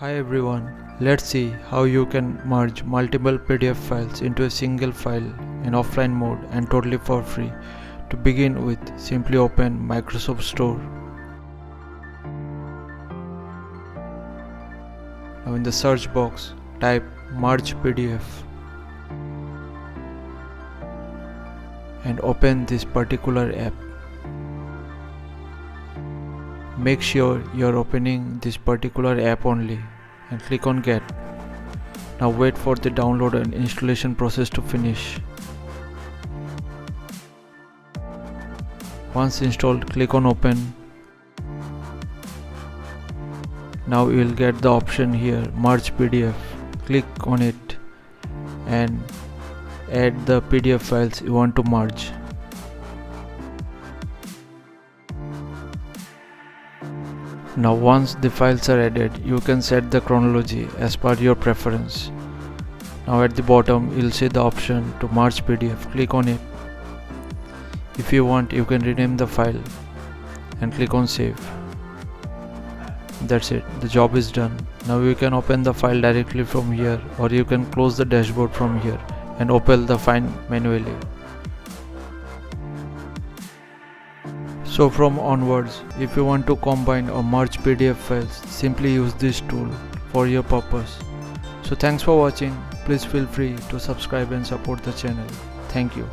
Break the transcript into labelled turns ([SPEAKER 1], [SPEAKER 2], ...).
[SPEAKER 1] Hi everyone, let's see how you can merge multiple PDF files into a single file in offline mode and totally for free. To begin with, simply open Microsoft Store. Now in the search box, type Merge PDF and open this particular app. Make sure you're opening this particular app only and click on Get. Now wait for the download and installation process to finish. Once installed, click on Open. Now you will get the option here, Merge PDF. Click on it and add the PDF files you want to merge. Now once the files are added, you can set the chronology as per your preference. Now at the bottom you'll see the option to merge PDF. Click on it. If you want, you can rename the file and click on save. That's it, the job is done. Now you can open the file directly from here, or you can close the dashboard from here and open the file manually. So from onwards, if you want to combine or merge PDF files, simply use this tool for your purpose. So thanks for watching. Please feel free to subscribe and support the channel. Thank you.